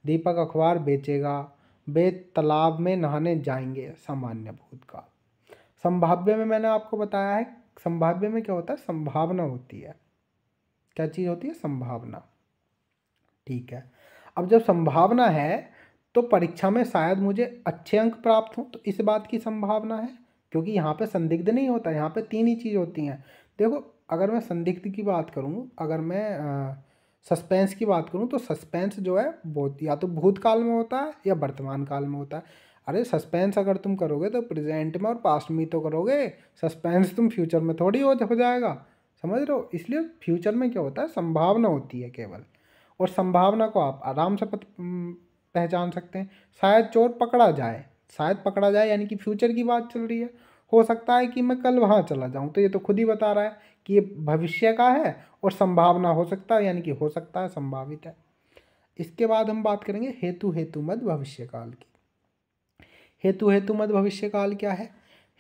दीपक अखबार बेचेगा, वे तालाब में नहाने जाएंगे, सामान्य भूतकाल। संभाव्य में मैंने आपको बताया है, संभाव्य में क्या होता है, संभावना होती है। क्या चीज़ होती है, संभावना, ठीक है। अब जब संभावना है तो परीक्षा में शायद मुझे अच्छे अंक प्राप्त हों, तो इस बात की संभावना है, क्योंकि यहाँ पे संदिग्ध नहीं होता, यहाँ पे 3 ही चीज़ होती हैं। देखो, अगर मैं संदिग्ध की बात करूँ, अगर मैं सस्पेंस की बात करूँ, तो सस्पेंस जो है बहुत या तो भूतकाल में होता है या वर्तमान काल में होता है। अरे सस्पेंस अगर तुम करोगे तो प्रेजेंट में और पास्ट में तो करोगे, सस्पेंस तुम फ्यूचर में थोड़ी हो जाएगा, समझ रहे हो। इसलिए फ्यूचर में क्या होता है, संभावना होती है केवल, और संभावना को आप आराम से पहचान सकते हैं। शायद चोर पकड़ा जाए, शायद पकड़ा जाए यानी कि फ्यूचर की बात चल रही है, हो सकता है कि मैं कल वहाँ चला जाऊँ, तो ये तो खुद ही बता रहा है कि ये भविष्य का है, और संभावना हो सकता है यानी कि हो सकता है, संभावित है। इसके बाद हम बात करेंगे हेतु हेतु मद भविष्य काल की। हेतु हेतु मद भविष्य काल क्या है,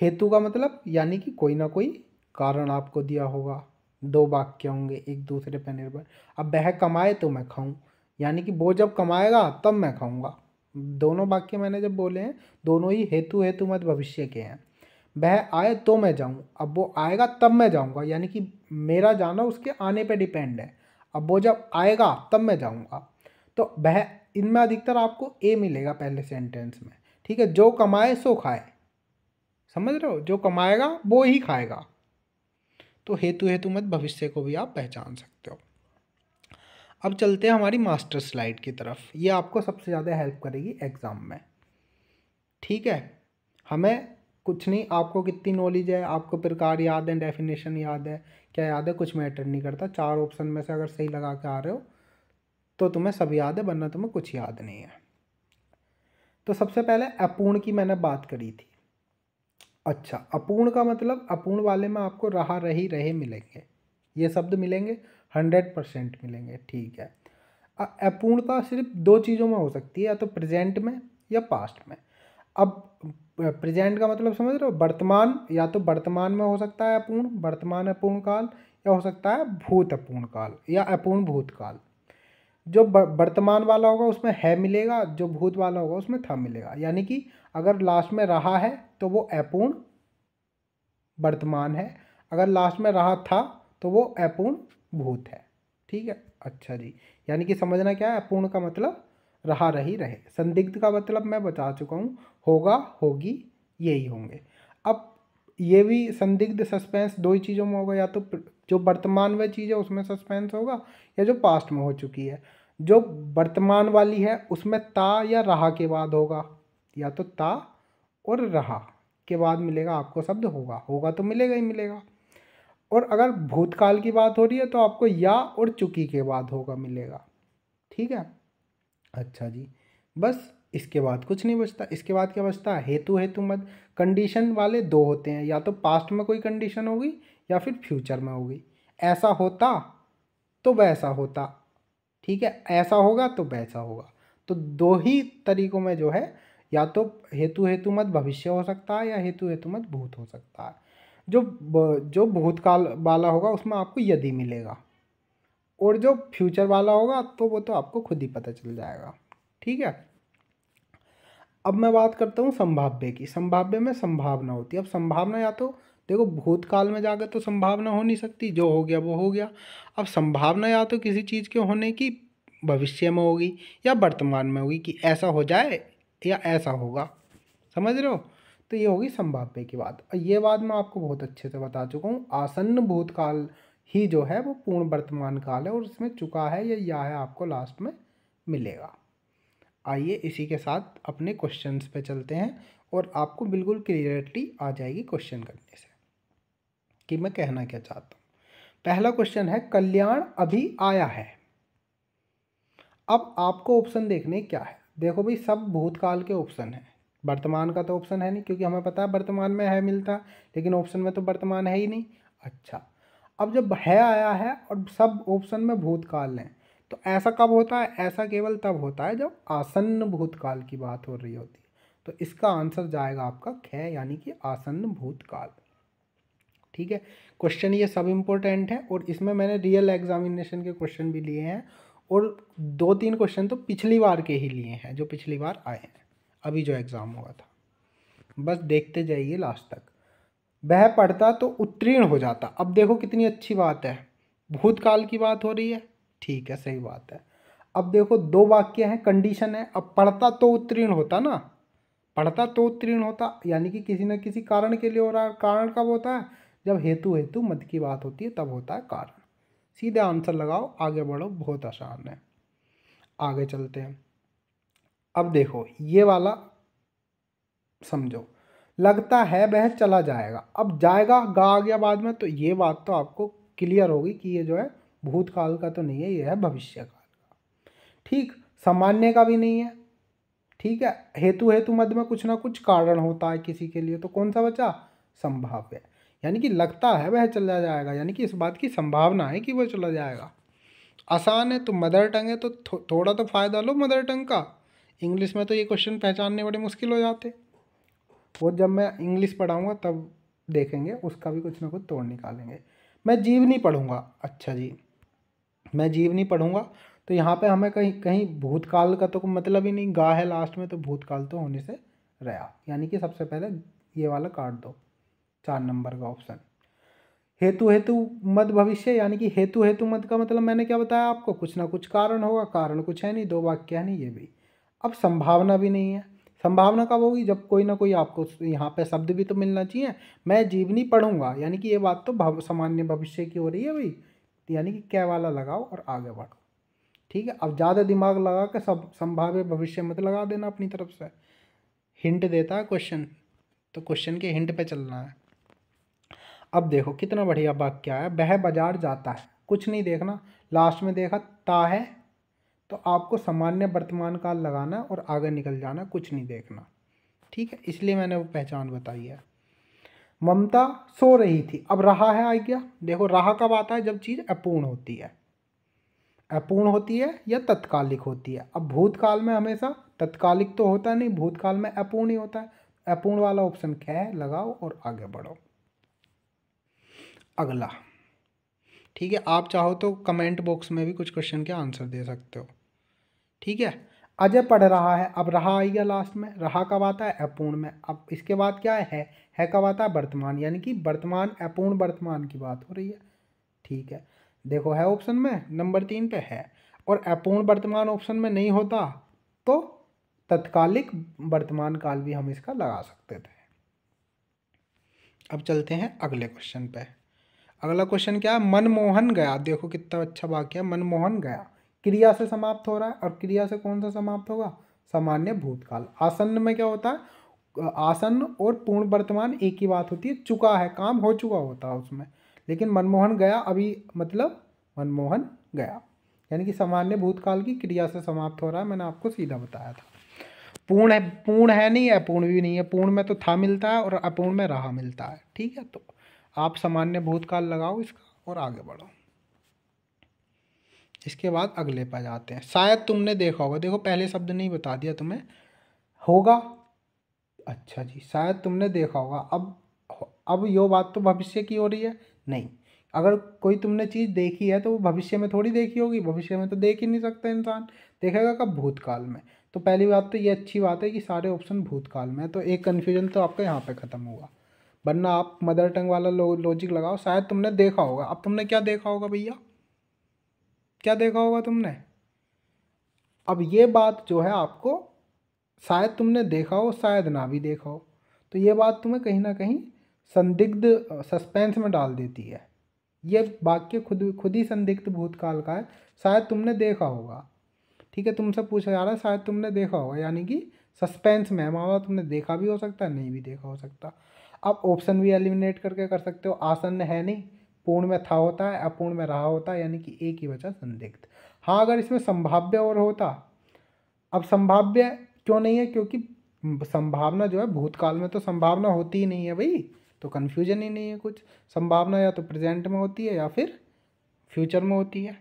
हेतु का मतलब यानी कि कोई ना कोई कारण आपको दिया होगा, 2 वाक्य होंगे एक दूसरे पर निर्भर। अब वह कमाए तो मैं खाऊं, यानी कि वो जब कमाएगा तब मैं खाऊंगा। दोनों वाक्य मैंने जब बोले हैं, दोनों ही हेतु हेतु मद भविष्य के हैं। वह आए तो मैं जाऊं, अब वो आएगा तब मैं जाऊंगा, यानी कि मेरा जाना उसके आने पे डिपेंड है। अब वो जब आएगा तब मैं जाऊंगा, तो वह, इनमें अधिकतर आपको ए मिलेगा पहले सेंटेंस में, ठीक है। जो कमाए सो खाए, समझ रहे हो, जो कमाएगा वो ही खाएगा। तो हेतु हेतु मत भविष्य को भी आप पहचान सकते हो। अब चलते हैं हमारी मास्टर स्लाइड की तरफ, ये आपको सबसे ज़्यादा हेल्प करेगी एग्ज़ाम में, ठीक है। हमें कुछ नहीं, आपको कितनी नॉलेज है, आपको प्रकार याद है, डेफिनेशन याद है, क्या याद है, कुछ मैटर नहीं करता। 4 ऑप्शन में से अगर सही लगा के आ रहे हो तो तुम्हें सब याद है, वरना तुम्हें कुछ याद नहीं है। तो सबसे पहले अपूर्ण की मैंने बात करी थी। अच्छा, अपूर्ण का मतलब, अपूर्ण वाले में आपको रहा रही रहे मिलेंगे, ये शब्द मिलेंगे, 100% मिलेंगे, ठीक है। अपूर्णता सिर्फ 2 चीज़ों में हो सकती है, या तो प्रेजेंट में या पास्ट में। अब प्रेजेंट का मतलब समझ रहे हो, वर्तमान, या तो वर्तमान में हो सकता है अपूर्ण, वर्तमान अपूर्ण काल, या हो सकता है भूत अपूर्ण काल या अपूर्ण भूतकाल। जो वर्तमान वाला होगा उसमें है मिलेगा, जो भूत वाला होगा उसमें था मिलेगा। यानी कि अगर लास्ट में रहा है तो वो अपूर्ण वर्तमान है, अगर लास्ट में रहा था तो वो अपूर्ण भूत है। ठीक है, अच्छा जी। यानी कि समझना क्या है, अपूर्ण का मतलब रहा रही रहे, संदिग्ध का मतलब मैं बता चुका हूँ, होगा होगी यही होंगे। अब ये भी संदिग्ध सस्पेंस दो ही चीज़ों में होगा, या तो जो वर्तमान में चीज़ है उसमें सस्पेंस होगा, या जो पास्ट में हो चुकी है। जो वर्तमान वाली है उसमें ता या रहा के बाद होगा, या तो ता और रहा के बाद मिलेगा आपको शब्द होगा, होगा तो मिलेगा ही मिलेगा। और अगर भूतकाल की बात हो रही है तो आपको या और चुकी के बाद होगा मिलेगा। ठीक है, अच्छा जी। बस इसके बाद कुछ नहीं बचता। इसके बाद क्या बचता है, हेतु हेतु मत। कंडीशन वाले दो होते हैं, या तो पास्ट में कोई कंडीशन होगी या फिर फ्यूचर में होगी। ऐसा होता तो वैसा होता, ठीक है, ऐसा होगा तो वैसा होगा। तो दो ही तरीकों में जो है, या तो हेतु हेतु मत भविष्य हो सकता है या हेतु हेतु मत भूत हो सकता है। जो भूतकाल वाला होगा उसमें आपको यदि मिलेगा, और जो फ्यूचर वाला होगा तो वो तो आपको खुद ही पता चल जाएगा। ठीक है, अब मैं बात करता हूँ संभाव्य की। संभाव्य में संभावना होती है। अब संभावना, या तो देखो भूतकाल में जाकर तो संभावना हो नहीं सकती, जो हो गया वो हो गया। अब संभावना या तो किसी चीज़ के होने की भविष्य में होगी या वर्तमान में होगी, कि ऐसा हो जाए या ऐसा होगा, समझ रहे हो। तो ये होगी संभाव्य की बात। और ये बात मैं आपको बहुत अच्छे से बता चुका हूँ। आसन्न भूतकाल ही जो है वो पूर्ण वर्तमान काल है, और इसमें चुका है या है आपको लास्ट में मिलेगा। आइए इसी के साथ अपने क्वेश्चंस पे चलते हैं, और आपको बिल्कुल क्लियरिटी आ जाएगी क्वेश्चन करने से कि मैं कहना क्या चाहता हूँ। पहला क्वेश्चन है, कल्याण अभी आया है। अब आपको ऑप्शन देखने क्या है। देखो भाई, सब भूतकाल के ऑप्शन हैं, वर्तमान का तो ऑप्शन है नहीं, क्योंकि हमें पता है वर्तमान में है मिलता, लेकिन ऑप्शन में तो वर्तमान है ही नहीं। अच्छा, अब जब है आया है और सब ऑप्शन में भूतकाल हैं, तो ऐसा कब होता है, ऐसा केवल तब होता है जब आसन्न भूतकाल की बात हो रही होती है। तो इसका आंसर जाएगा आपका ख, यानी कि आसन्न भूतकाल। ठीक है, क्वेश्चन ये सब इम्पोर्टेंट है, और इसमें मैंने रियल एग्जामिनेशन के क्वेश्चन भी लिए हैं, और 2-3 क्वेश्चन तो पिछली बार के ही लिए हैं, जो पिछली बार आए हैं, अभी जो एग्ज़ाम हुआ था। बस देखते जाइए लास्ट तक। वह पढ़ता तो उत्तीर्ण हो जाता। अब देखो कितनी अच्छी बात है, भूतकाल की बात हो रही है, ठीक है, सही बात है। अब देखो दो वाक्य हैं, कंडीशन है। अब पढ़ता तो उत्तीर्ण होता ना, पढ़ता तो उत्तीर्ण होता, यानी कि किसी न किसी कारण के लिए हो रहा है। कारण कब होता है, जब हेतु हेतु मत की बात होती है, तब होता है कारण। सीधे आंसर लगाओ, आगे बढ़ो, बहुत आसान है। आगे चलते हैं। अब देखो ये वाला समझो, लगता है वह चला जाएगा। अब जाएगा गा आ गया बाद में, तो ये बात तो आपको क्लियर होगी कि ये जो है भूतकाल का तो नहीं है, ये है भविष्य काल का। ठीक, सामान्य का भी नहीं है। ठीक है, हेतु हेतु मध्य में कुछ ना कुछ कारण होता है किसी के लिए, तो कौन सा बचा, संभाव्य। यानी कि लगता है वह चला जाएगा, यानी कि इस बात की संभावना है कि वह चला जाएगा। आसान है, तो मदर टंग है तो थोड़ा तो फ़ायदा लो मदर टंग का। इंग्लिश में तो ये क्वेश्चन पहचानने बड़े मुश्किल हो जाते, वो जब मैं इंग्लिश पढ़ाऊँगा तब देखेंगे, उसका भी कुछ ना कुछ तोड़ निकालेंगे। मैं जीवनी पढ़ूँगा, अच्छा जी, मैं जीवनी पढ़ूँगा, तो यहाँ पे हमें कहीं कहीं भूतकाल का तो कोई मतलब ही नहीं, गा है लास्ट में, तो भूतकाल तो होने से रहा। यानी कि सबसे पहले ये वाला काट दो, 4 नंबर का ऑप्शन। हेतु हेतु मत भविष्य, यानी कि हेतु हेतु मत का मतलब मैंने क्या बताया आपको, कुछ ना कुछ कारण होगा, कारण कुछ है नहीं, दो वाक्य है नहीं, ये भी। अब संभावना भी नहीं है। संभावना कब होगी, जब कोई ना कोई आपको यहाँ पे शब्द भी तो मिलना चाहिए। मैं जीवनी पढ़ूंगा, यानी कि ये बात तो सामान्य भविष्य की हो रही है भाई, यानी कि क्या वाला लगाओ और आगे बढ़ो। ठीक है, अब ज़्यादा दिमाग लगा के सब संभाव्य भविष्य मत लगा देना अपनी तरफ से, हिंट देता है क्वेश्चन, तो क्वेश्चन के हिंट पे चलना है। अब देखो कितना बढ़िया वाक्य है, वह बाजार जाता है, कुछ नहीं देखना, लास्ट में देखा ता है, तो आपको सामान्य वर्तमान काल लगाना और आगे निकल जाना, कुछ नहीं देखना। ठीक है, इसलिए मैंने वो पहचान बताई है। ममता सो रही थी, अब रहा है आ गया। देखो रहा कब आता है, जब चीज़ अपूर्ण होती है। अपूर्ण होती है या तत्कालिक होती है। अब भूतकाल में हमेशा तत्कालिक तो होता नहीं, भूतकाल में अपूर्ण ही होता है। अपूर्ण वाला ऑप्शन क्या है, लगाओ और आगे बढ़ो। अगला, ठीक है, आप चाहो तो कमेंट बॉक्स में भी कुछ क्वेश्चन के आंसर दे सकते हो। ठीक है, अजय पढ़ रहा है, अब रहा आएगा लास्ट में, रहा कब आता है, अपूर्ण में। अब इसके बाद क्या है कब आता है, वर्तमान, यानी कि वर्तमान, अपूर्ण वर्तमान की बात हो रही है। ठीक है, देखो है ऑप्शन में नंबर 3 पे है, और अपूर्ण वर्तमान ऑप्शन में नहीं होता तो तत्कालिक वर्तमान काल भी हम इसका लगा सकते थे। अब चलते हैं अगले क्वेश्चन पे। अगला क्वेश्चन क्या है, मनमोहन गया। देखो कितना अच्छा वाक्य है, मनमोहन गया, क्रिया से समाप्त हो रहा है, और क्रिया से कौन सा समाप्त होगा, सामान्य भूतकाल। आसन्न में क्या होता है, आसन्न और पूर्ण वर्तमान एक ही बात होती है, चुका है काम, हो चुका होता है उसमें। लेकिन मनमोहन गया अभी, मतलब मनमोहन गया, यानी कि सामान्य भूतकाल की क्रिया से समाप्त हो रहा है, मैंने आपको सीधा बताया था। पूर्ण है नहीं, अपूर्ण भी नहीं है। पूर्ण में तो था मिलता है और अपूर्ण में रहा मिलता है। ठीक है, तो आप सामान्य भूतकाल लगाओ इसका और आगे बढ़ो। इसके बाद अगले पर जाते हैं। शायद तुमने देखा होगा, देखो पहले शब्द नहीं बता दिया तुम्हें, होगा। अच्छा जी, शायद तुमने देखा होगा। अब यो बात तो भविष्य की हो रही है, नहीं। अगर कोई तुमने चीज़ देखी है तो वो भविष्य में थोड़ी देखी होगी, भविष्य में तो देख ही नहीं सकता इंसान, देखेगा कब, भूतकाल में। तो पहली बात तो ये अच्छी बात है कि सारे ऑप्शन भूतकाल में है, तो एक कन्फ्यूजन तो आपका यहाँ पे ख़त्म हुआ। वरना आप मदर टंग वाला लॉजिक लगाओ, शायद तुमने देखा होगा। अब तुमने क्या देखा होगा भैया, क्या देखा होगा तुमने। अब ये बात जो है आपको, शायद तुमने देखा हो शायद ना भी देखा हो, तो ये बात तुम्हें कहीं ना कहीं संदिग्ध, सस्पेंस में डाल देती है। ये वाक्य खुद ही संदिग्ध भूतकाल का है, शायद तुमने देखा होगा। ठीक है, तुमसे पूछा जा रहा है शायद तुमने देखा होगा, यानी कि सस्पेंस में है, मामला तुमने देखा भी हो सकता है, नहीं भी देखा हो सकता। अब ऑप्शन भी एलिमिनेट करके कर सकते हो। आसन्न है नहीं, पूर्ण में था होता है, अपूर्ण में रहा होता है, यानी कि एक ही बचा संदिग्ध। हाँ, अगर इसमें संभाव्य और होता, अब संभाव्य क्यों नहीं है, क्योंकि संभावना जो है भूतकाल में तो संभावना होती ही नहीं है भाई, तो कन्फ्यूजन ही नहीं है कुछ। संभावना या तो प्रेजेंट में होती है या फिर फ्यूचर में होती है,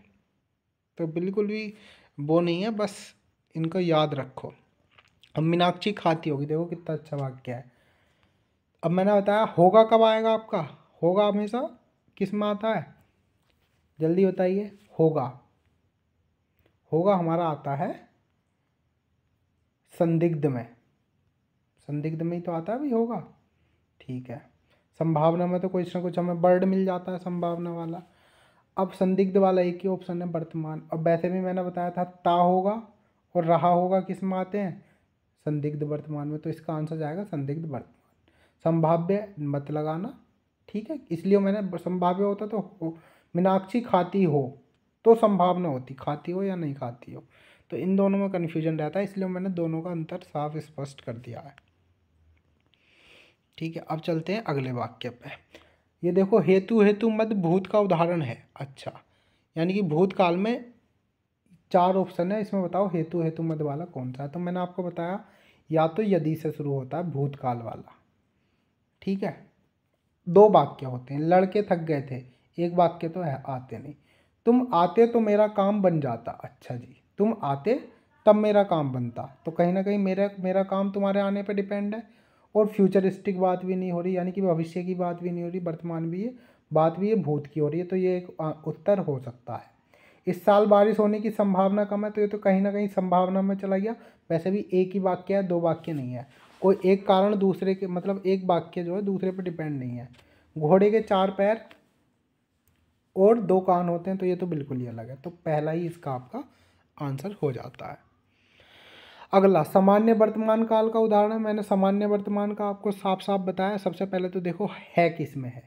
तो बिल्कुल भी वो नहीं है, बस इनको याद रखो। अब मीनाक्षी खाती होगी, देखो कितना अच्छा वाक्य है। अब मैंने बताया होगा कब आएगा आपका, होगा हमेशा किस में आता है, जल्दी बताइए। होगा, होगा हमारा आता है संदिग्ध में, संदिग्ध में ही तो आता है भी होगा। ठीक है, संभावना में तो कुछ ना कुछ हमें वर्ड मिल जाता है संभावना वाला। अब संदिग्ध वाला एक ही ऑप्शन है वर्तमान। अब वैसे भी मैंने बताया था ता होगा और रहा होगा किस में आते हैं, संदिग्ध वर्तमान में, तो इसका आंसर जाएगा संदिग्ध वर्तमान। संभाव्य मत लगाना, ठीक है, इसलिए मैंने संभाव्य होता तो मीनाक्षी खाती हो तो संभावना होती, खाती हो या नहीं खाती हो, तो इन दोनों में कन्फ्यूजन रहता है, इसलिए मैंने दोनों का अंतर साफ स्पष्ट कर दिया है। ठीक है, अब चलते हैं अगले वाक्य पे। ये देखो, हेतु हेतु मद भूत का उदाहरण है। अच्छा, यानी कि भूतकाल में 4 ऑप्शन है, इसमें बताओ हेतु हेतु मद वाला कौन सा है। तो मैंने आपको बताया, या तो यदि से शुरू होता है भूतकाल वाला। ठीक है, 2 वाक्य होते हैं, लड़के थक गए थे, एक वाक्य तो है आते नहीं। तुम आते तो मेरा काम बन जाता। अच्छा जी, तुम आते तब मेरा काम बनता, तो कहीं ना कहीं मेरा काम तुम्हारे आने पर डिपेंड है। और फ्यूचरिस्टिक बात भी नहीं हो रही, यानी कि भविष्य की बात भी नहीं हो रही, वर्तमान भी है बात भी, ये भूत की हो रही है, तो ये एक उत्तर हो सकता है। इस साल बारिश होने की संभावना कम है, तो ये तो कहीं ना कहीं संभावना में चला गया। वैसे भी एक ही वाक्य है, 2 वाक्य नहीं है, कोई एक कारण दूसरे के, मतलब एक वाक्य जो है दूसरे पर डिपेंड नहीं है। घोड़े के 4 पैर और 2 कान होते हैं, तो ये तो बिल्कुल ही अलग है, तो पहला ही इसका आपका आंसर हो जाता है। अगला, सामान्य वर्तमान काल का उदाहरण। मैंने सामान्य वर्तमान का आपको साफ साफ बताया। सबसे पहले तो देखो है किस में है,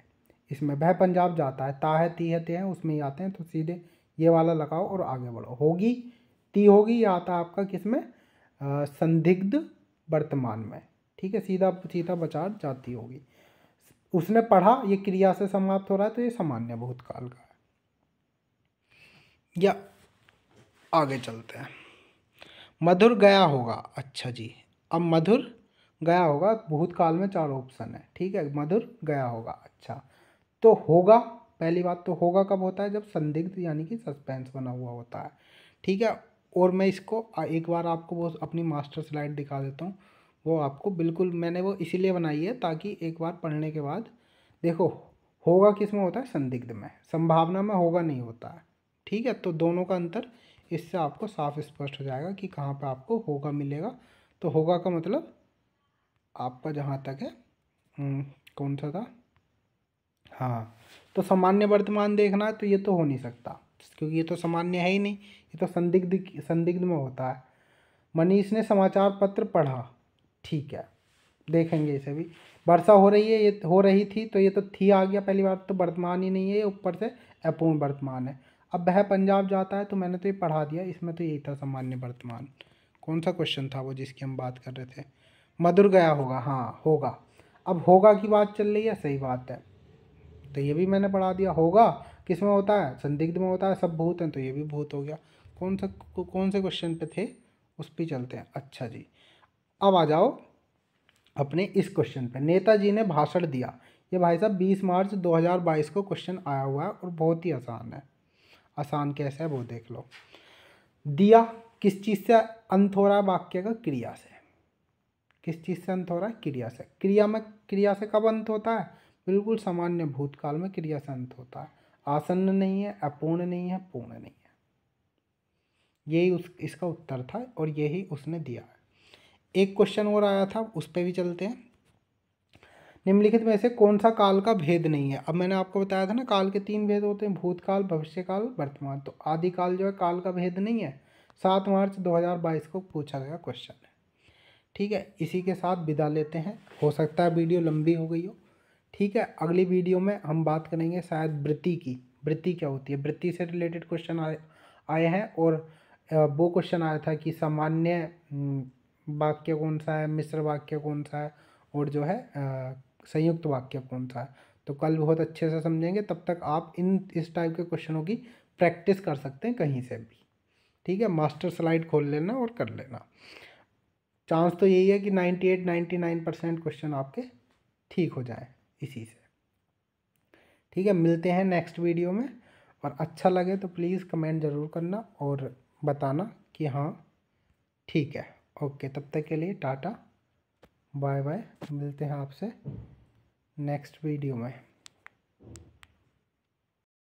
इसमें वह पंजाब जाता है, ता है ती है ते हैं, उसमें ही आते हैं, तो सीधे ये वाला लगाओ और आगे बढ़ो। होगी, ती होगी, ये आता है आपका किस में, संदिग्ध वर्तमान में। ठीक है, सीधा सीधा बचा जाती होगी। उसने पढ़ा, ये क्रिया से समाप्त हो रहा है, तो ये सामान्य भूतकाल का है। या आगे चलते हैं, मधुर गया होगा। अच्छा जी, अब मधुर गया होगा, भूतकाल में 4 ऑप्शन है। ठीक है, मधुर गया होगा। अच्छा, तो होगा पहली बात तो होगा कब होता है, जब संदिग्ध यानी कि सस्पेंस बना हुआ होता है। ठीक है, और मैं इसको एक बार आपको वो अपनी मास्टर स्लाइड दिखा देता हूँ। वो आपको बिल्कुल मैंने वो इसीलिए बनाई है ताकि एक बार पढ़ने के बाद देखो, होगा किस में होता है, संदिग्ध में, संभावना में होगा नहीं होता है। ठीक है, तो दोनों का अंतर इससे आपको साफ स्पष्ट हो जाएगा कि कहाँ पे आपको होगा मिलेगा। तो होगा का मतलब आपका जहाँ तक है कौन सा था, हाँ, तो सामान्य वर्तमान देखना है तो ये तो हो नहीं सकता क्योंकि ये तो सामान्य है ही नहीं, ये तो संदिग्ध संदिग्ध में होता है। मनीष ने समाचार पत्र पढ़ा, ठीक है, देखेंगे इसे भी। वर्षा हो रही है, ये हो रही थी, तो ये तो थी आ गया, पहली बात तो वर्तमान ही नहीं है, ये ऊपर से अपूर्ण वर्तमान है। अब वह पंजाब जाता है, तो मैंने तो ये पढ़ा दिया, इसमें तो यही था सामान्य वर्तमान। कौन सा क्वेश्चन था वो जिसकी हम बात कर रहे थे, मधुर गया होगा, हाँ होगा। अब होगा की बात चल रही है, सही बात है, तो ये भी मैंने पढ़ा दिया। होगा किस में होता है, संदिग्ध में होता है, सब भूत हैं तो ये भी भूत हो गया। कौन से क्वेश्चन पे थे, उस पर चलते हैं। अच्छा जी, अब आ जाओ अपने इस क्वेश्चन पे। नेताजी ने भाषण दिया, ये भाई साहब 20 मार्च 2022 को क्वेश्चन आया हुआ है और बहुत ही आसान है। आसान कैसे है वो देख लो। दिया किस चीज़ से अंत हो रहा है वाक्य का, क्रिया से। किस चीज़ से अंत हो रहा है, क्रिया से। क्रिया में, क्रिया से कब अंत होता है, बिल्कुल सामान्य भूतकाल में क्रिया से अंत होता है। आसन्न नहीं है, अपूर्ण नहीं है, पूर्ण नहीं है। यही इसका उत्तर था और यही उसने दिया है। एक क्वेश्चन और आया था, उस पर भी चलते हैं। निम्नलिखित में से कौन सा काल का भेद नहीं है। अब मैंने आपको बताया था ना, काल के 3 भेद होते हैं, भूतकाल, भविष्यकाल, वर्तमान। तो आदिकाल जो है काल का भेद नहीं है। 7 मार्च 2022 को पूछा गया क्वेश्चन है। ठीक है, इसी के साथ विदा लेते हैं। हो सकता है वीडियो लंबी हो गई हो। ठीक है, अगली वीडियो में हम बात करेंगे शायद वृत्ति की। वृत्ति क्या होती है, वृत्ति से रिलेटेड क्वेश्चन आए हैं। और वो क्वेश्चन आया था कि सामान्य वाक्य कौन सा है, मिश्र वाक्य कौन सा है, और जो है संयुक्त वाक्य कौन सा है। तो कल बहुत अच्छे से समझेंगे, तब तक आप इस टाइप के क्वेश्चनों की प्रैक्टिस कर सकते हैं कहीं से भी। ठीक है, मास्टर स्लाइड खोल लेना और कर लेना। चांस तो यही है कि 98-99% क्वेश्चन आपके ठीक हो जाए इसी से। ठीक है, मिलते हैं नेक्स्ट वीडियो में। और अच्छा लगे तो प्लीज़ कमेंट ज़रूर करना और बताना कि हाँ ठीक है। ओके, तब तक के लिए टाटा बाय बाय, मिलते हैं आपसे नेक्स्ट वीडियो में।